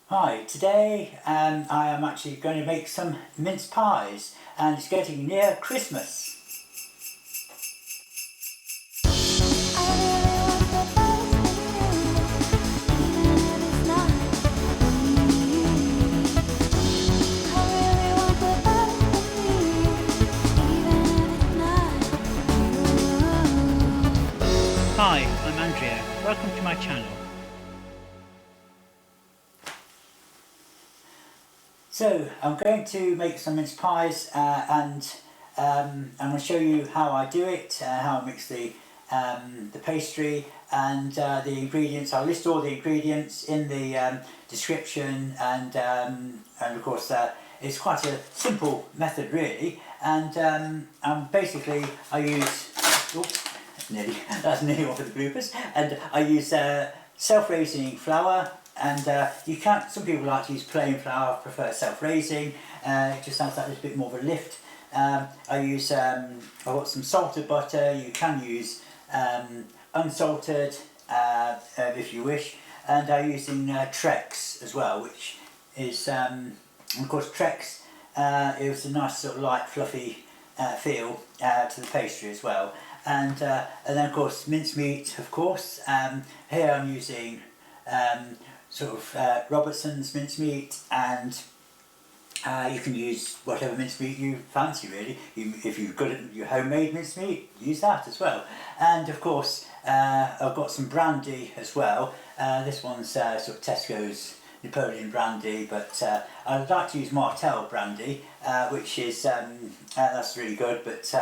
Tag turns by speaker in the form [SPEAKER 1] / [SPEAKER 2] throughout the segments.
[SPEAKER 1] Hi, today I am actually going to make some mince pies, and it's getting near Christmas. Hi, I'm Andrea. Welcome to my channel. So I'm going to make some mince pies and I'm going to show you how I do it, how I mix the pastry and the ingredients. I'll list all the ingredients in the description, and of course it's quite a simple method really, and basically I use, oops, that's nearly one for the bloopers, and I use self-raising flour. And you can, some people like to use plain flour, prefer self-raising, it just adds that little bit more of a lift. I've got some salted butter. You can use unsalted if you wish, and I'm using Trex as well, which is, of course, Trex is a nice sort of light fluffy feel to the pastry as well. And then of course mincemeat, of course. Here I'm using Robertson's mincemeat, and you can use whatever mincemeat you fancy really. If you've got your homemade mincemeat, use that as well. And of course I've got some brandy as well. This one's sort of Tesco's Napoleon brandy, but I'd like to use Martell brandy, which is that's really good, but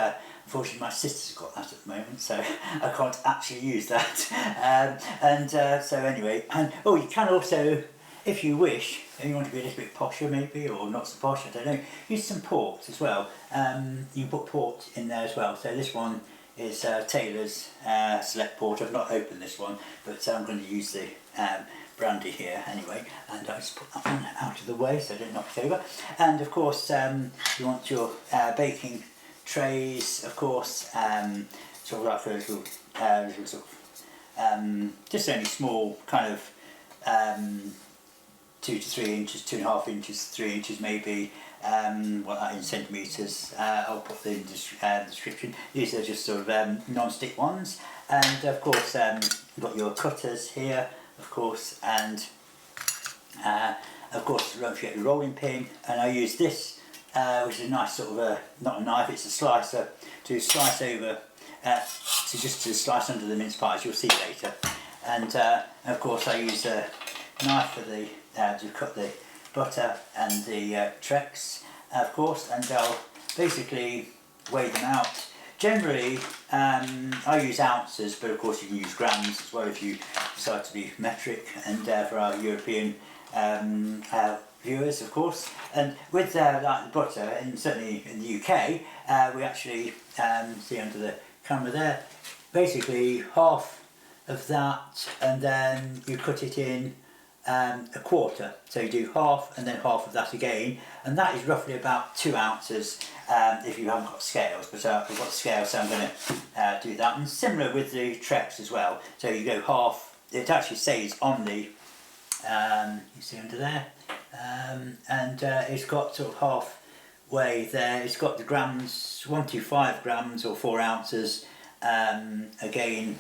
[SPEAKER 1] unfortunately my sister's got that at the moment, so I can't actually use that. So anyway, and oh, you can also, if you wish, and you want to be a little bit posher maybe, or not so posh, I don't know, use some port as well. You can put port in there as well. So this one is Taylor's Select Port. I've not opened this one, but I'm going to use the brandy here anyway, and I just put that one out of the way so I don't knock it over. And of course you want your baking trays, of course, sort of like a little sort of just only small, kind of 2 to 3 inches, 2.5 inches, 3 inches maybe, what that in centimetres. I'll put them in the description. These are just sort of non-stick ones, and of course you've got your cutters here, of course, and of course don't forget the rolling pin. And I use this, which is a nice sort of not a knife, it's a slicer, to slice over, to slice under the mince pies. You'll see later. And of course I use a knife for the to cut the butter and the Trex, of course, and I'll basically weigh them out. Generally I use ounces, but of course you can use grams as well if you decide to be metric, and for our European viewers, of course. And with like the butter, and certainly in the UK, we actually see under the camera there, basically half of that, and then you cut it in a quarter. So you do half and then half of that again, and that is roughly about 2 ounces if you haven't got scales. But I've got scales, so I'm going to do that. And similar with the Trex as well. So you go half. It actually says on the you see under there, and it's got sort of halfway there. It's got the grams, 125 grams or 4 ounces again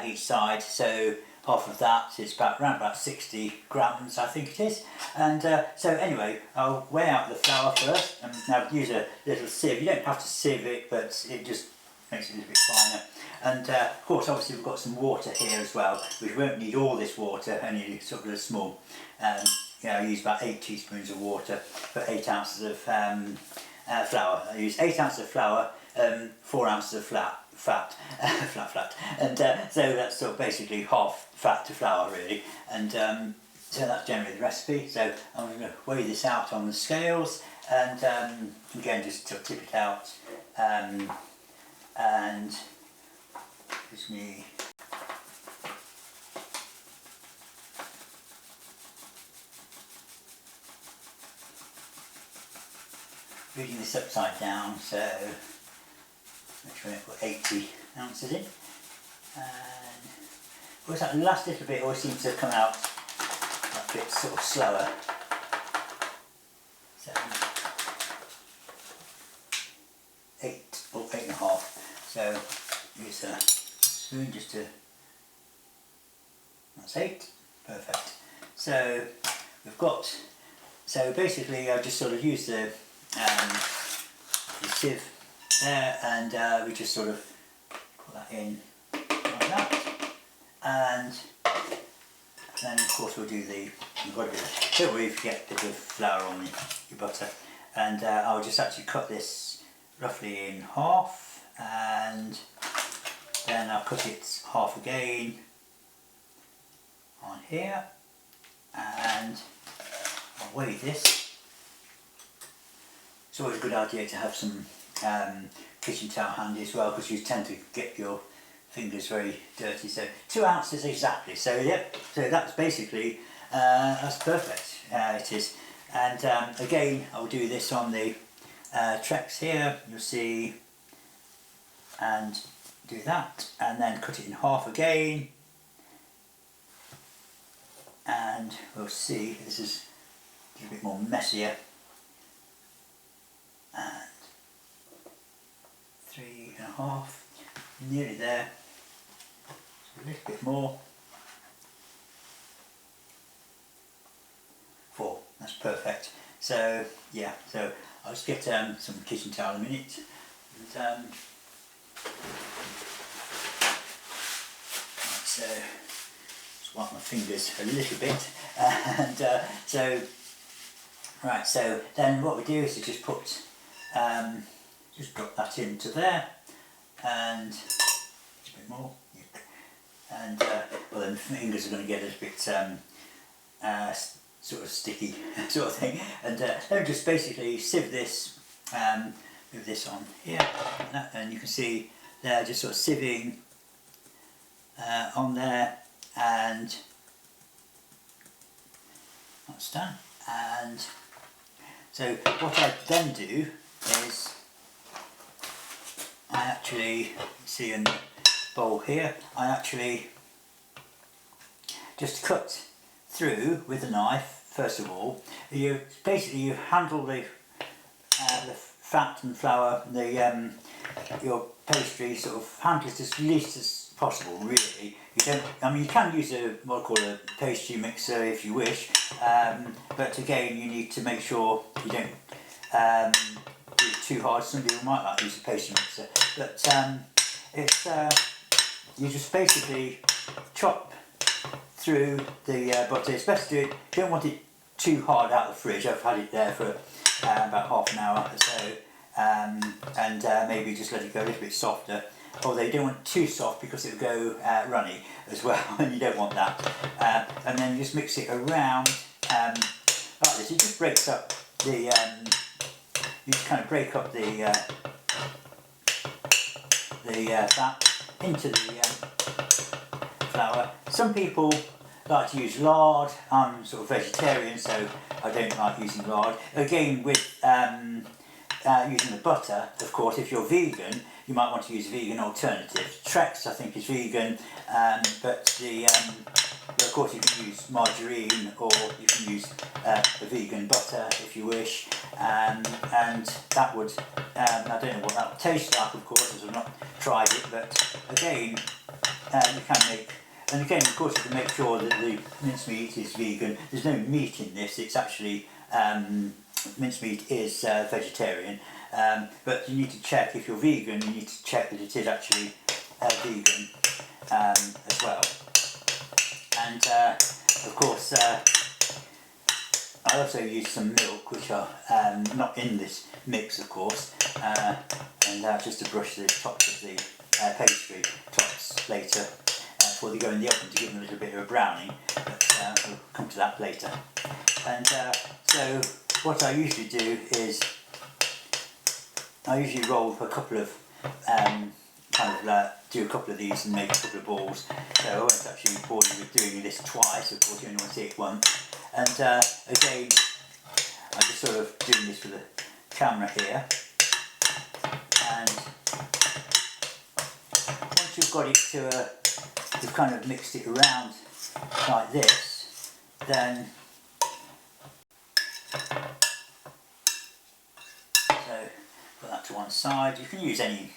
[SPEAKER 1] each side. So half of that is around about 60 grams, I think it is. And so anyway, I'll weigh out the flour first, and now use a little sieve. You don't have to sieve it, but it just makes it a little bit finer. And of course, obviously we've got some water here as well, which we won't need all this water, only sort of a small, I use about 8 teaspoons of water for 8 ounces of flour. I use 8 ounces of flour, 4 ounces of fat, and so that's sort of basically half fat to flour really, and so that's generally the recipe. So I'm going to weigh this out on the scales, and again just to tip it out, and gives me reading this upside down, so make sure I put 80 ounces in. And of course that last little bit always seems to come out like a bit sort of slower. 7, 8 or 8.5. So use a spoon just to, that's 8, perfect. So we've got, so basically I just sort of use the sieve there, and we just sort of put that in like that, and then of course we'll do the, you've got a bit of, don't worry if you get a bit of flour on your butter, and I'll just actually cut this roughly in half, and then I'll cut it half again on here, and I'll weigh this. It's always a good idea to have some kitchen towel handy as well, because you tend to get your fingers very dirty. So 2 ounces exactly. So yep. So that's basically that's perfect. It is. And again, I'll do this on the Trex here. You'll see, and do that, and then cut it in half again. And we'll see. This is a bit more messier. And 3.5, nearly there, so a little bit more, 4, that's perfect. So yeah, so I'll just get some kitchen towel in a minute, and right, so just wipe my fingers a little bit, and so right, so then what we do is to just put just drop that into there, and a bit more, and well, then the fingers are going to get a bit sort of sticky sort of thing, and then just basically sieve this, move this on here, and you can see there just sort of sieving on there, and that's done. And so what I then do is I actually, see in the bowl here, I actually just cut through with a knife. First of all, you handle the fat and flour, your pastry, sort of handle it as least as possible. Really, you don't. I mean, you can use what I call a pastry mixer if you wish, but again, you need to make sure you don't do it too hard. Some people might like to use a pastry mixer, but it's you just basically chop through the butter. It's best to do it, you don't want it too hard out of the fridge. I've had it there for about half an hour or so, and maybe just let it go a little bit softer, although you don't want it too soft because it will go runny as well, and you don't want that. And then you just mix it around like this. It just breaks up the, you just kind of break up the fat into the flour. Some people like to use lard. I'm sort of vegetarian, so I don't like using lard. Again, with using the butter, of course, if you're vegan, you might want to use a vegan alternative. Trex, I think, is vegan, but of course you can use margarine, or you can use a vegan butter if you wish, and that would, I don't know what that would taste like, of course, as I've not tried it, but again, you can make. And again, of course, you can make sure that the mincemeat is vegan. There's no meat in this. It's actually, mincemeat is vegetarian. But you need to check, if you're vegan, you need to check that it is actually vegan as well. And of course, I also use some milk, which are not in this mix, of course, and just to brush the tops of the pastry tops later, before they go in the oven, to give them a little bit of a browning, but we'll come to that later. And so what I usually do is I usually roll a couple of do a couple of these and make a couple of balls. So I won't actually bore you with doing this twice, of course you only want to see it once. And again, I'm just sort of doing this for the camera here. And once you've got it to you've kind of mixed it around like this, then to one side. You can use any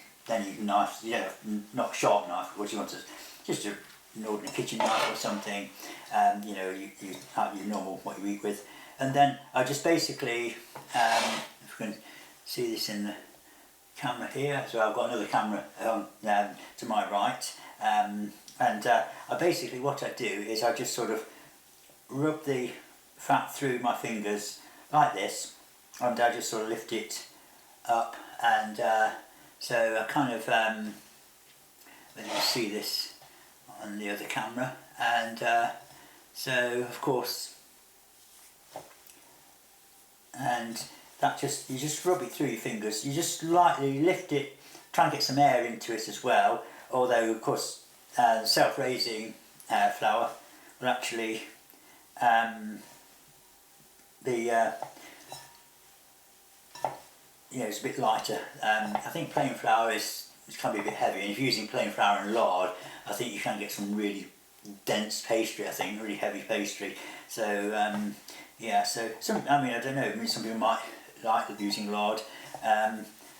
[SPEAKER 1] knife, you know, not a sharp knife, of course. You want to just an ordinary kitchen knife or something. You know, you have your normal what you eat with, and then I just basically, if you can see this in the camera here, so I've got another camera to my right, and I basically, what I do is I just sort of rub the fat through my fingers like this, and I just sort of lift it up, and so I kind of let you see this on the other camera, and so of course, and that you just rub it through your fingers. You just lightly lift it, try and get some air into it as well, although of course self-raising flour will actually be you know, it's a bit lighter. I think plain flour can be a bit heavy, and if you're using plain flour and lard, I think you can get some really dense pastry, I think, really heavy pastry. So yeah, so I mean, I don't know, I mean, some people might like using lard,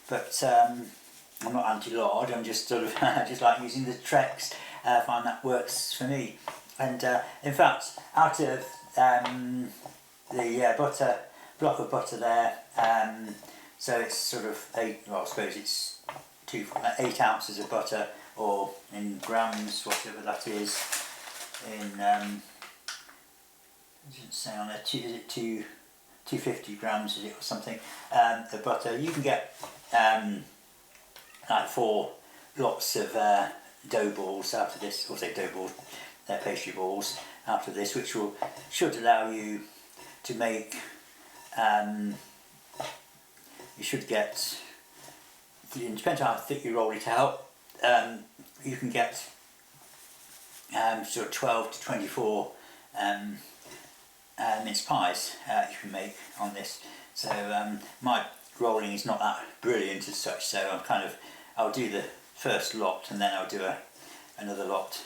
[SPEAKER 1] but I'm not anti-lard, I'm just sort of just like using the Trex. I find that works for me. And in fact, out of the block of butter there, so it's sort of well, I suppose it's 8 ounces of butter, or in grams, whatever that is, in it doesn't say on there, is it 250 grams, is it, or something, of butter. You can get like 4 lots of dough balls out of this, or say dough balls, pastry balls out of this, which should allow you to make, you should get, depending on how thick you roll it out, you can get sort of 12 to 24 mince pies you can make on this. So my rolling is not that brilliant as such, so I'll do the first lot, and then I'll do another lot,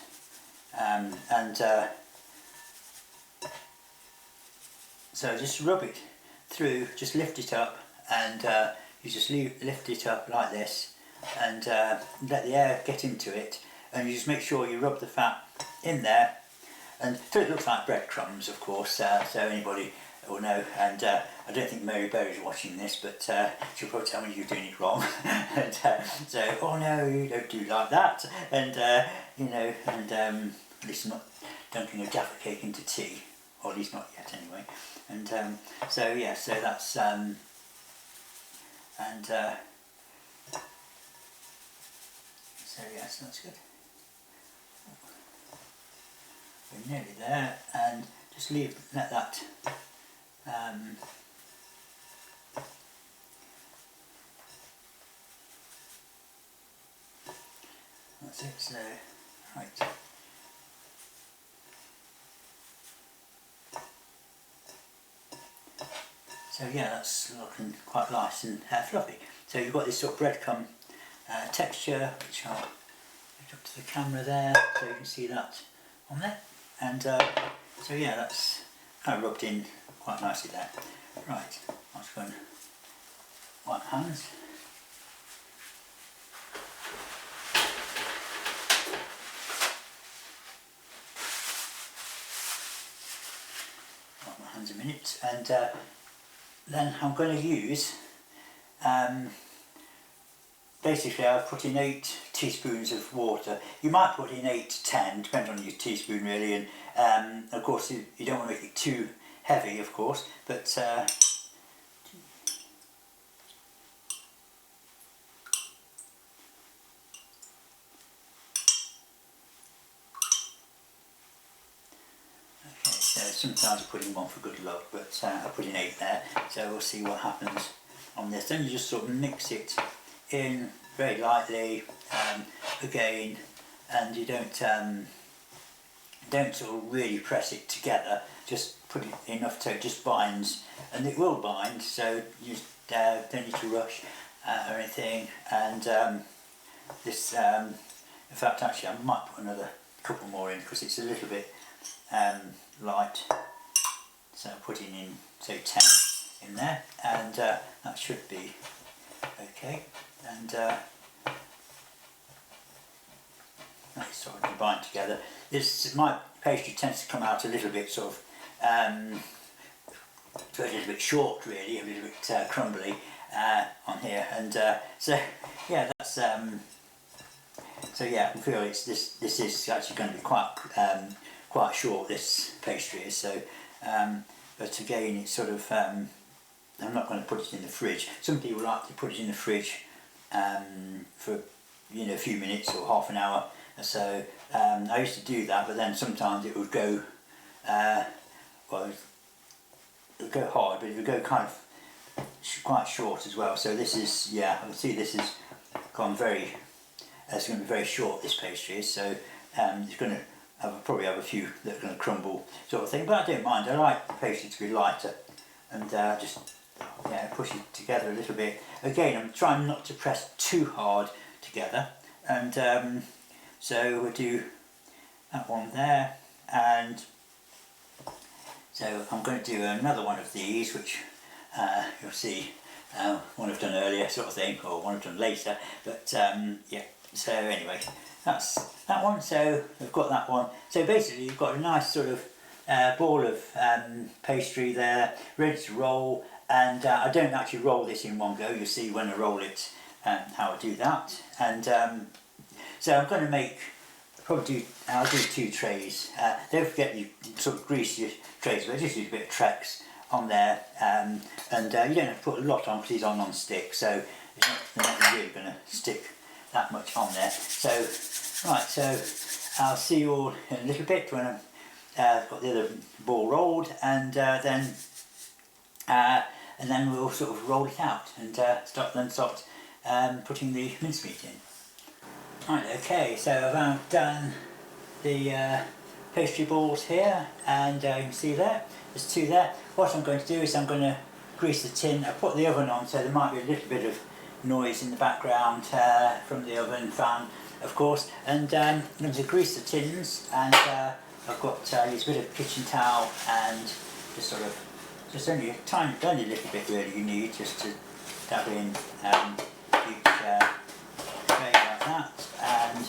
[SPEAKER 1] so just rub it through, just lift it up, and you just lift it up like this, and let the air get into it, and you just make sure you rub the fat in there, and so it looks like breadcrumbs, of course, so anybody will know. And I don't think Mary Berry's watching this, but she'll probably tell me you're doing it wrong. And so, oh no, you don't do like that, and you know, and at least I'm not dunking a Jaffa cake into tea, or at least not yet anyway. And so yeah, so that's so yeah, so that's good. We're nearly there, and just let that that's it, so right. So yeah, that's looking quite nice and fluffy. So you've got this sort of breadcrumb texture, which I'll put up to the camera there, so you can see that on there. And so yeah, that's kind of rubbed in quite nicely there. Right, I'll just go and wipe my hands. Wipe my hands a minute, and then I'm going to use, basically I've put in 8 teaspoons of water. You might put in 8 to 10, depending on your teaspoon really, and of course you don't want to make it too heavy, of course, but okay, so sometimes I put in 1 for good luck, but I put in 8 there, so we'll see what happens on this. Then you just sort of mix it in very lightly again, and you don't sort of really press it together, just put it enough so it just binds, and it will bind, so you don't need to rush or anything. And this, in fact, actually I might put another couple more in because it's a little bit light, so I'm putting in, say, 10 in there, and that should be Okay, and they sort of combine together. My pastry tends to come out a little bit sort of a little bit short, really, a little bit crumbly on here, and so yeah, that's so yeah, I feel this is actually going to be quite short, this pastry is. So but again, it's sort of I'm not going to put it in the fridge. Some people like to put it in the fridge for a few minutes or half an hour. So I used to do that, but then sometimes it would go well, it would go hard, but it would go kind of quite short as well. So this is, yeah, I can see this is gone very. It's going to be very short, this pastry is. So it's going to probably have a few that are going to crumble, sort of thing. But I don't mind. I like the pastry to be lighter, and just push it together a little bit. Again, I'm trying not to press too hard together, and so we'll do that one there, and so I'm going to do another one of these, which you'll see one I've done earlier, sort of thing, or one I've done later. But yeah. So anyway, that's that one. So we've got that one. So basically, you've got a nice sort of ball of pastry there, ready to roll. And I don't actually roll this in one go. You'll see when I roll it how I do that. And so I'm going to make. I'll do 2 trays. Don't forget you sort of grease your trays, but just use a bit of Trex on there, and you don't have to put a lot on because these are non-stick, so they're not really going to stick that much on there. So right, so I'll see you all in a little bit when I've got the other ball rolled, and then we'll sort of roll it out and start putting the mincemeat in. Right, okay, so I've done the pastry balls here, and you can see there, there's 2 there. What I'm going to do is I'm going to grease the tin. I put the oven on, so there might be a little bit of noise in the background from the oven fan, of course. And I'm going to grease the tins, and I've got use a bit of kitchen towel and just only a little bit really you need, just to dab in each tray like that. And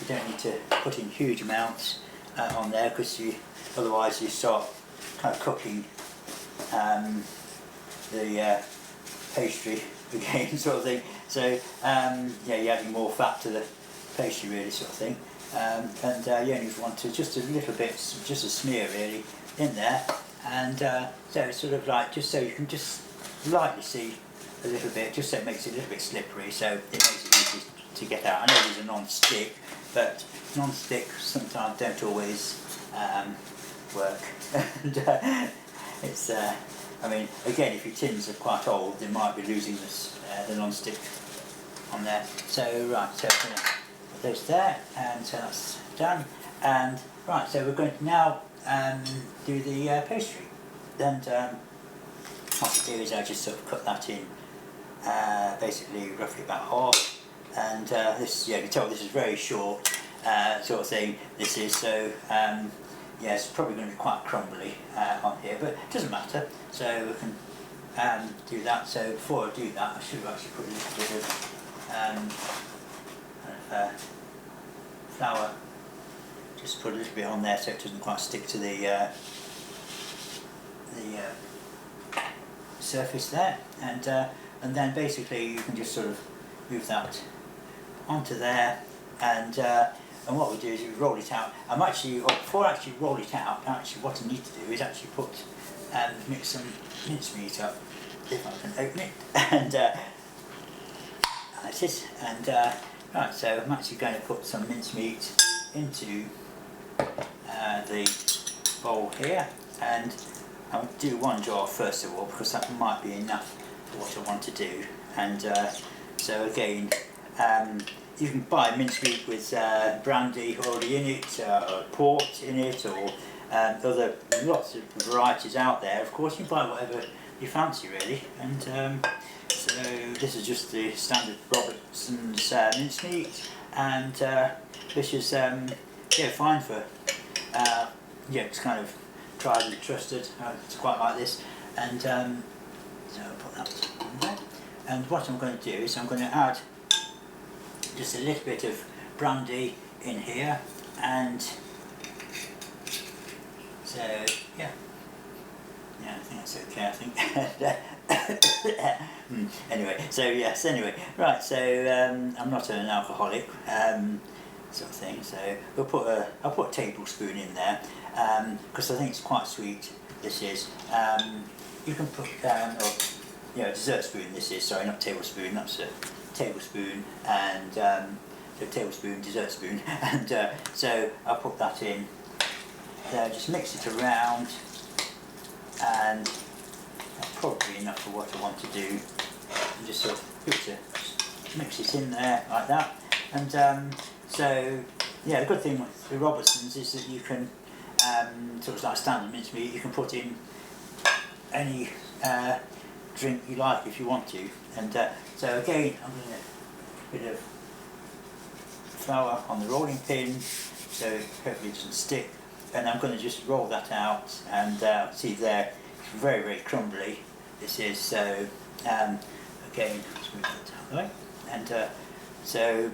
[SPEAKER 1] you don't need to put in huge amounts on there, because otherwise you start kind of cooking the pastry again, sort of thing. So yeah, you're adding more fat to the pastry, really, sort of thing. And you only want to just a little bit, just a smear really in there. And so it's sort of like, just so you can just lightly see a little bit, just so it makes it a little bit slippery, so it makes it easy to get out. I know these are non-stick, but non-stick sometimes don't always work. And it's I mean, again, if your tins are quite old, they might be losing the non-stick on there. So right, so I'm going to put those there, and so that's done. And right, so we're going to now do the pastry. And what I do is I just sort of cut that in, basically roughly about half. And this, yeah, you can tell this is very short sort of thing. This is so. Yeah, it's probably going to be quite crumbly on here, but it doesn't matter. So we can do that. So before I do that, I should have actually put a little bit of flour. Just put a little bit on there so it doesn't quite stick to the surface there. And then basically you can just sort of move that onto there, and what we do is we roll it out. Before I actually roll it out, what I need to do is actually mix some mincemeat up, if I can open it, and that's it. And right, so I'm actually going to put some mincemeat into the bowl here, and I'll do 1 jar first of all, because that might be enough for what I want to do. And so again, you can buy mincemeat with brandy already in it, or port in it, or lots of varieties out there. Of course, you can buy whatever you fancy, really. And so this is just the standard Robertson's mincemeat, and this is yeah, fine for yeah, it's kind of tried and trusted. It's quite like this, and so I'll put that on there. And what I'm going to do is I'm going to add just a little bit of brandy in here, and so yeah, I think that's okay, I think. Anyway, so yes, anyway, right, so I'm not an alcoholic sort of thing, so I'll put a tablespoon in there, because I think it's quite sweet, this is. You can put, a dessert spoon this is, sorry, not tablespoon, that's a tablespoon, and so tablespoon, dessert spoon, and so I'll put that in there, just mix it around, and that's probably enough for what I want to do, and just sort of mix it in there like that. And so yeah, the good thing with the Robertsons is that you can sort of like standard mincemeat, you can put in any drink you like if you want to. And so again, I'm going to put a bit of flour on the rolling pin so hopefully it doesn't stick, and I'm going to just roll that out, and see there, it's very, very crumbly, this is. So again, let's move that out of the way, and so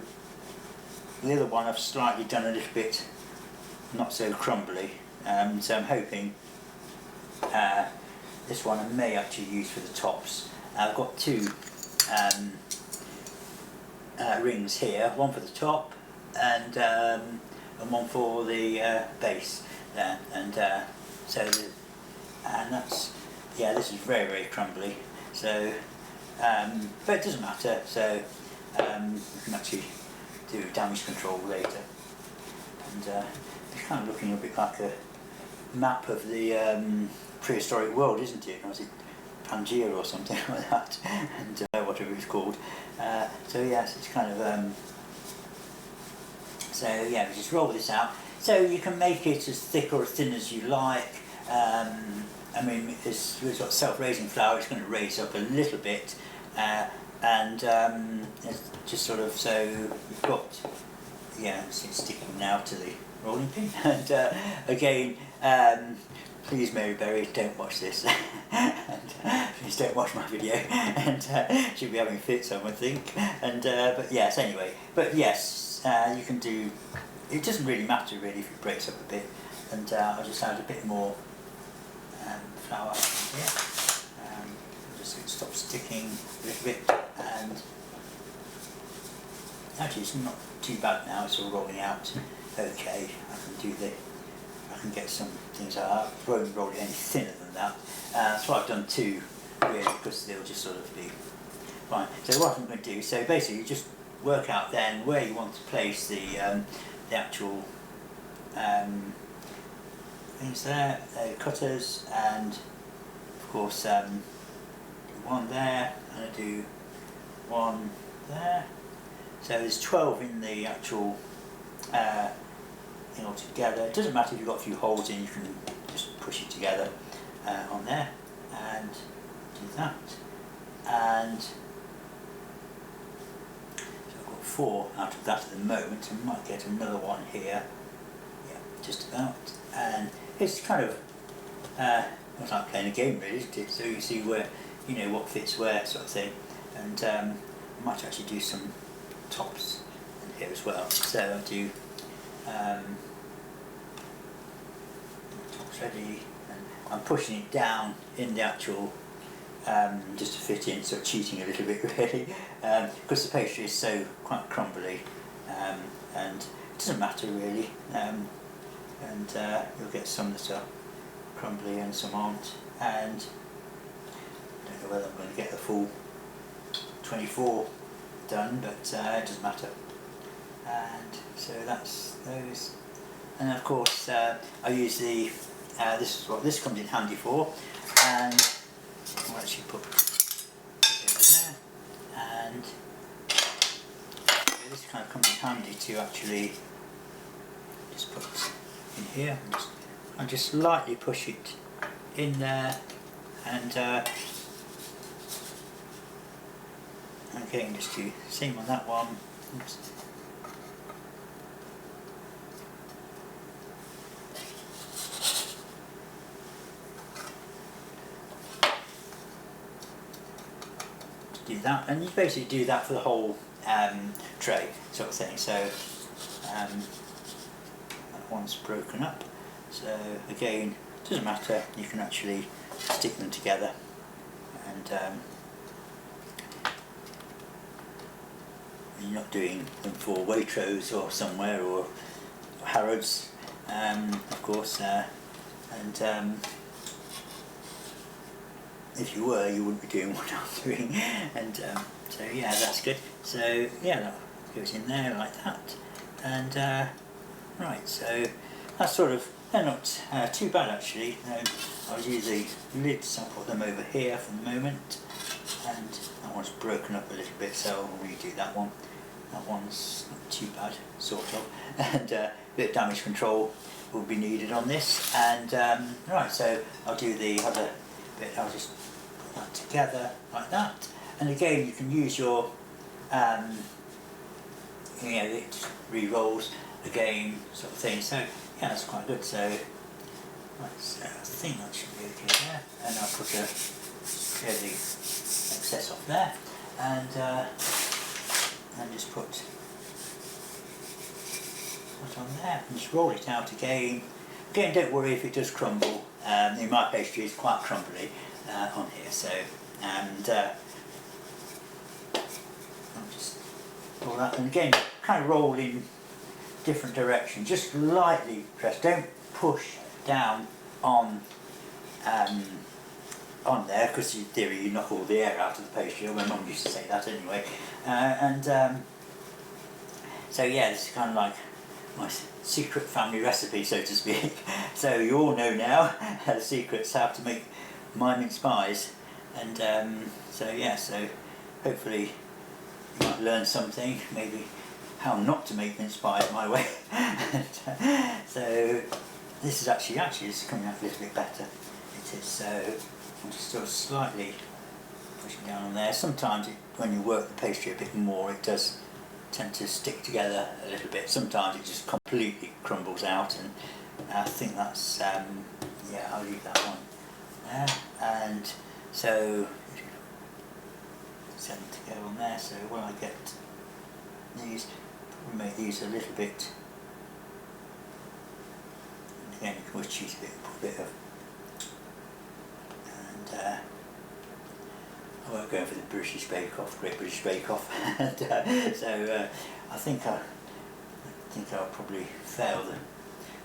[SPEAKER 1] the other one I've slightly done a little bit not so crumbly, so I'm hoping this one I may actually use for the tops. I've got two rings here, one for the top and one for the base there, and so and that's, yeah, this is very, very crumbly, so but it doesn't matter, so we can actually do damage control later. And it's kind of looking a bit like a map of the prehistoric world, isn't it? Or is it Pangaea or something like that? And whatever it's called. So yes, it's kind of so yeah, we just roll this out. So you can make it as thick or as thin as you like. I mean, it's got self-raising flour, it's going to raise up a little bit, and it's just sort of, so you've got, yeah, it's sticking now to the rolling pin. And again, please, Mary Berry, don't watch this. And please don't watch my video. And she'll be having fits, I would think. And but yes, anyway, but yes, you can do. It doesn't really matter really if it breaks up a bit. And I'll just add a bit more flour here. Just so it stops sticking a little bit. And actually, it's not too bad now. It's all rolling out. Okay, I can get some things out. I won't roll it any thinner than that. That's why I've done two, really, because they'll just sort of be fine. So what I'm going to do, so basically you just work out then where you want to place the actual things there, cutters, and of course one there, and I do one there. So there's 12 in the actual thing all together. It doesn't matter if you've got a few holes in, you can just push it together on there and do that. And so I've got 4 out of that at the moment. I might get another one here. Yeah, just about. And it's kind of it's like playing a game, really, isn't it? So you see where, you know, what fits where, sort of thing. And I might actually do some tops in here as well. So I'll do tops ready, and I'm pushing it down in the actual just to fit in, sort of cheating a little bit really, because the pastry is so quite crumbly, and it doesn't matter really, and you'll get some that are crumbly and some aren't, and I don't know whether I'm going to get the full 24 done, but it doesn't matter. And so that's those, and of course I use the this is what this comes in handy for, and I'll actually put it over there, and this kind of comes in handy to actually just put in here and just lightly push it in there, and again just do same on that one. Oops. do that, and you basically do that for the whole tray sort of thing. So that one's broken up, so again, doesn't matter, you can actually stick them together, and you're not doing them for Waitrose or somewhere, or Harrods, of course, and if you were, you wouldn't be doing what I'm doing, and so yeah, that's good. So yeah, that goes in there like that, and right, so that's sort of, they're not too bad actually. I'll use the lids, I'll put them over here for the moment, and that one's broken up a little bit, so I'll redo that one. That one's not too bad, sort of, and a bit of damage control will be needed on this, and right, so I'll do the other bit. I'll just put that together like that, and again you can use your you know, it just re-rolls again sort of thing, so yeah, that's quite good. So right, so I think that should be okay there, and I'll put clear the excess off there, and just put that on there, and just roll it out again. Again, don't worry if it does crumble. In my pastry it's quite crumbly on here, so, and I'll just roll that, and again, kind of roll in different directions, just lightly press, don't push down on there, because in theory you knock all the air out of the pastry. My mum used to say that anyway, so yeah, this is kind of like my secret family recipe, so to speak. So you all know now the secrets how to make my mince pies, and so yeah, so hopefully you might learn something, maybe how not to make mince pies my way. So this is actually it's coming out a little bit better. It is. So I'm just sort of slightly pushing down on there. Sometimes when you work the pastry a bit more, it does tend to stick together a little bit. Sometimes it just completely crumbles out, and I think that's yeah, I'll leave that one there. And so set them together on there. So when I get these, probably make these a little bit, and again you can always choose a bit, put a bit of, and I won't go for the British Bake Off, Great British Bake Off, and so I think I'll probably fail the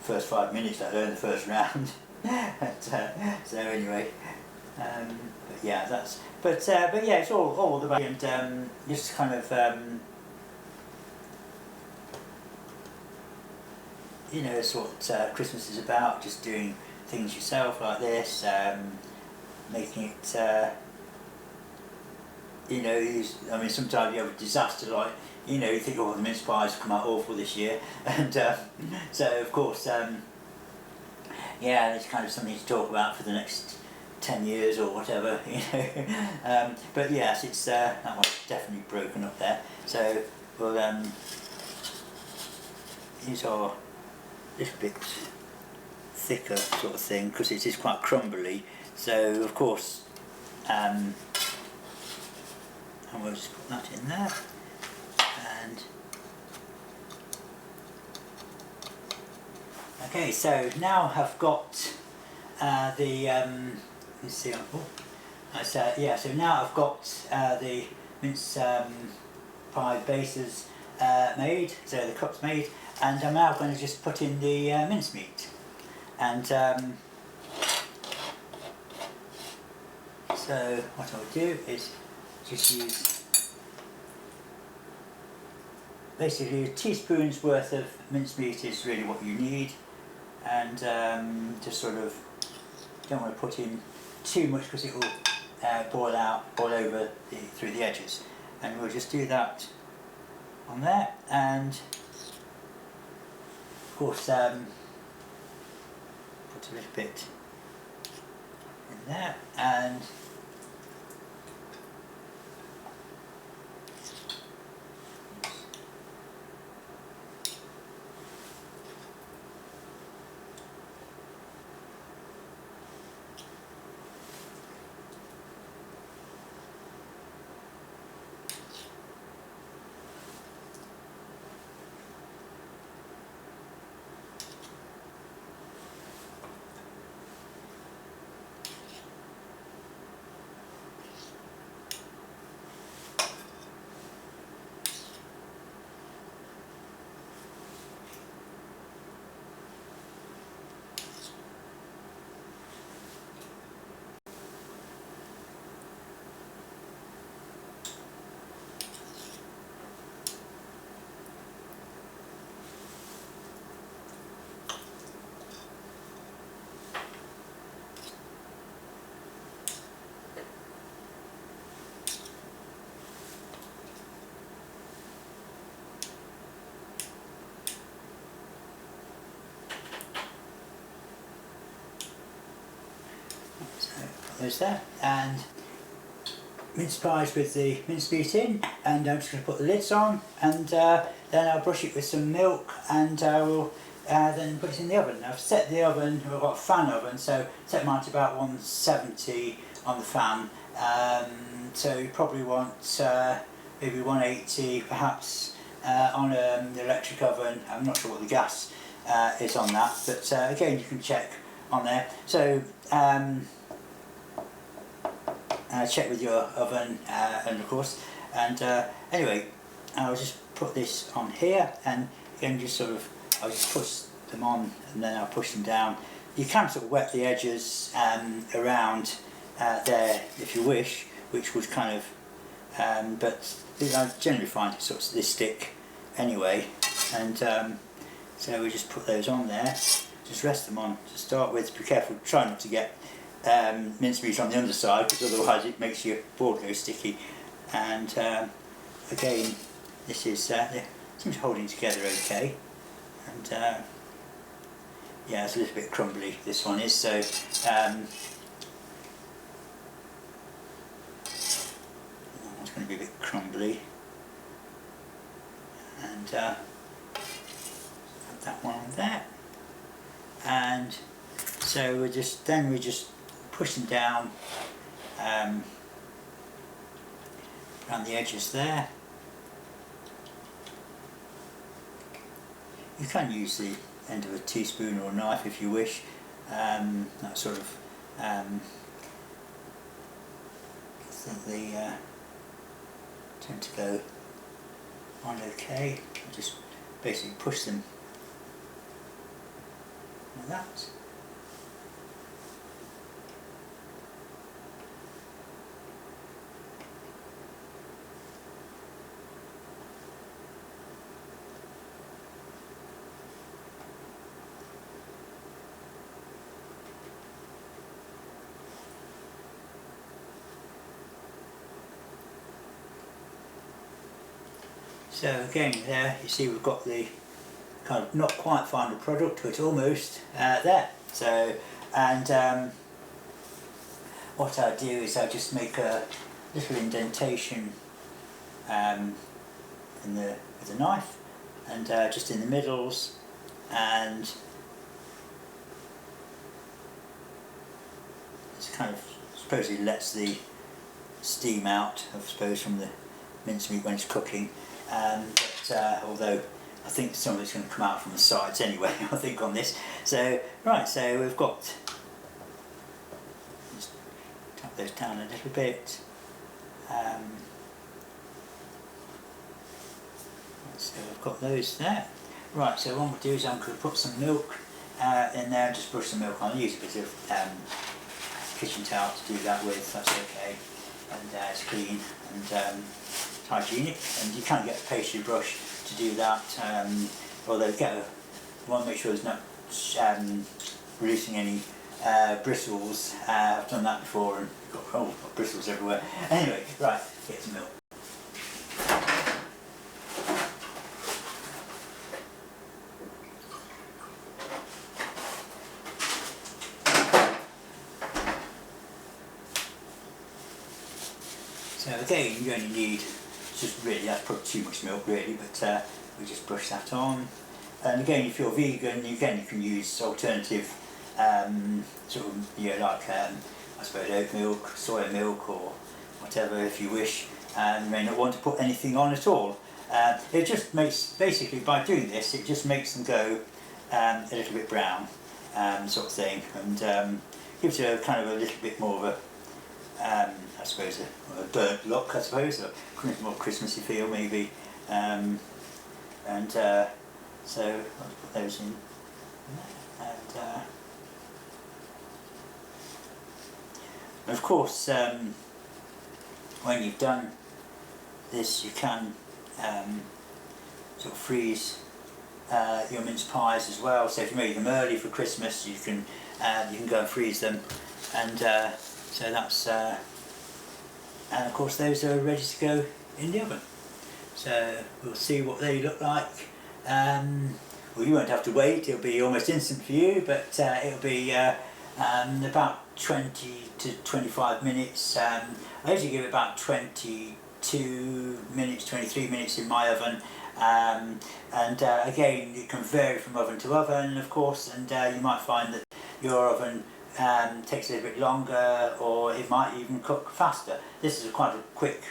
[SPEAKER 1] first 5 minutes I learned the first round. But, so anyway, but yeah, that's but yeah, it's all the way, and just kind of you know, it's what Christmas is about, just doing things yourself like this, making it you know, I mean, sometimes you have a disaster, like, you know, you think, oh, the mince pies come out awful this year, and so of course, yeah, it's kind of something to talk about for the next 10 years or whatever, you know. But yes, it's that one's definitely broken up there. So we'll use our little bit thicker sort of thing, because it is quite crumbly. So of course, and we'll just put that in there, and okay, so now I've got the let's see, yeah, so now I've got the mince pie bases made, so the cups made, and I'm now going to just put in the mincemeat, and so what I'll do is just use basically a teaspoon's worth of mincemeat is really what you need, and just sort of don't want to put in too much because it will boil over through the edges, and we'll just do that on there, and of course put a little bit in there, and those there, and mince pies with the mincemeat in, and I'm just going to put the lids on, and then I'll brush it with some milk, and I will then put it in the oven. I've set the oven, I've got a fan oven, so set mine to about 170 on the fan, so you probably want maybe 180 perhaps on an electric oven. I'm not sure what the gas is on that, but again you can check on there. So check with your oven and of course, and anyway I'll just put this on here, and again just sort of I'll just push them on and then I'll push them down. You can sort of wet the edges around there if you wish, which would kind of but I generally find it sort of this thick anyway, and so we just put those on there, just rest them on to start with. Be careful, try not to get mincemeat on the underside, because otherwise it makes your board go sticky. And again, this is it seems holding together okay, and yeah, it's a little bit crumbly, this one is, so it's going to be a bit crumbly, and put that one on there, and so we just push them down around the edges there. You can use the end of a teaspoon or a knife if you wish. That sort of I think they tend to go on okay. Just basically push them like that. So again, there you see we've got the kind of not quite final product, but almost there. So, and what I do is I just make a little indentation with a knife, and just in the middles, and it's kind of supposedly lets the steam out, I suppose, from the mincemeat when it's cooking. But although I think some of it's going to come out from the sides anyway, I think, on this. So right, so we've got, just tap those down a little bit. So we've got those there. Right, so what we'll do is I'm going to put some milk in there, and just brush some milk on. I use a bit of kitchen towel to do that with, that's okay, and it's clean and hygienic, and you can get a pastry brush to do that, although you want to make sure there's not releasing any bristles. I've done that before and got bristles everywhere. Anyway, right, get some milk. So again, you only need just really, that's probably too much milk really, but we just brush that on. And again, if you're vegan, you can use alternative sort of, like I suppose oat milk, soya milk, or whatever if you wish. You may not want to put anything on at all. It just makes, basically by doing this, it just makes them go a little bit brown, sort of thing, and gives you a kind of a little bit more of a I suppose a burnt look, I suppose, a more Christmassy feel maybe, and so I'll put those in, and of course when you've done this, you can sort of freeze your mince pies as well. So if you make them early for Christmas, you can go and freeze them, and so that's and of course those are ready to go in the oven. So we'll see what they look like. Well, you won't have to wait, it'll be almost instant for you, but it'll be about 20 to 25 minutes. I usually give it about 22 minutes, 23 minutes in my oven. Again, it can vary from oven to oven, of course, and you might find that your oven takes a little bit longer, or it might even cook faster. This is quite a quick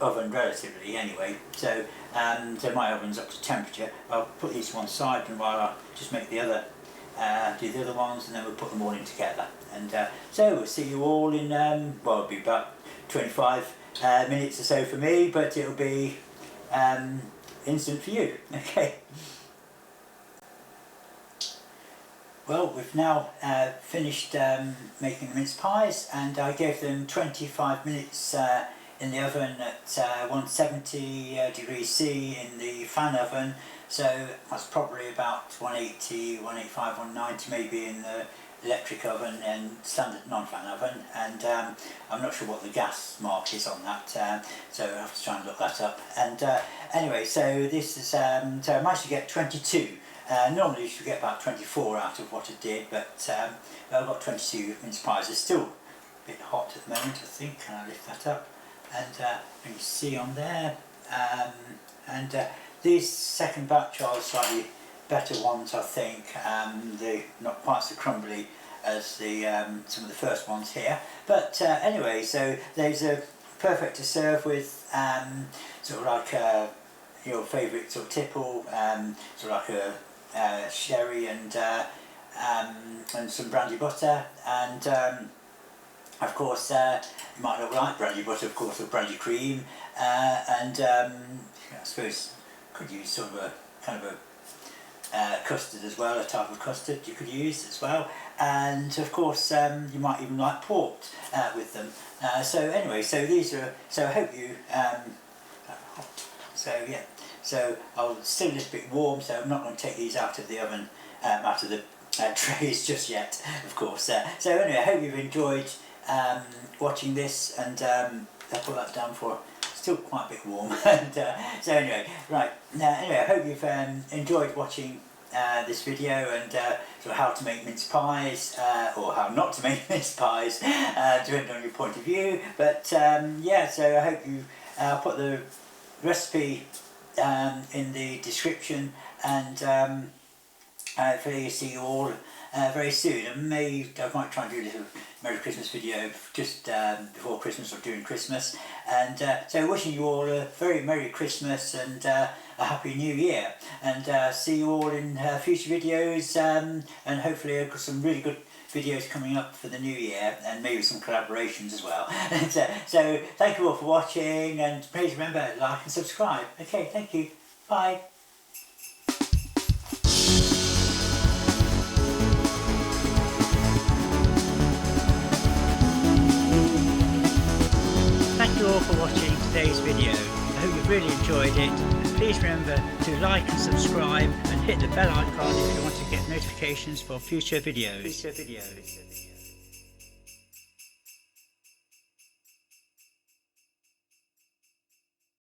[SPEAKER 1] oven relatively anyway, so my oven's up to temperature. I'll put these to one side and while I just make the other, do the other ones, and then we'll put them all in together. And so we'll see you all in, well, it'll be about 25 minutes or so for me, but it'll be instant for you. Okay. Well, we've now finished making the mince pies, and I gave them 25 minutes in the oven at 170 degrees C in the fan oven, so that's probably about 180, 185, 190 maybe in the electric oven and standard non-fan oven, and I'm not sure what the gas mark is on that, so I have to try and look that up. And anyway, so this is, so I managed to get 22. Normally you should get about 24 out of what I did, but I've got 22 mince pies. It's still a bit hot at the moment, I think. Can I lift that up? And you can see on there. These second batch are slightly better ones, I think. They're not quite so crumbly as the some of the first ones here. But anyway, so these are perfect to serve with sort of like your favourite sort of tipple, sort of like a sherry and some brandy butter, and of course you might not like brandy butter, of course, or brandy cream, and I suppose could use sort of a kind of a custard as well, a type of custard you could use as well, and of course you might even like port with them. So anyway, so these are, so I hope you so yeah, so I'll still a little bit warm, so I'm not going to take these out of the oven, out of the trays just yet, of course. So anyway, I hope you've enjoyed watching this, and I'll put that down for still quite a bit warm. And so anyway, right, anyway, I hope you've enjoyed watching this video, and sort of how to make mince pies, or how not to make mince pies, depending on your point of view. But yeah, so I hope you, I'll put the recipe in the description, and hopefully see you all very soon. I might try and do a little Merry Christmas video just before Christmas or during Christmas, and so wishing you all a very Merry Christmas and a Happy New Year, and see you all in future videos, and hopefully I've got some really good videos coming up for the new year, and maybe some collaborations as well. And, so thank you all for watching, and please remember, like and subscribe. Okay, thank you. Bye. Thank you all for watching today's video. I hope you've really enjoyed it. Please remember to like and subscribe, and hit the bell icon if you want to get notifications for future videos.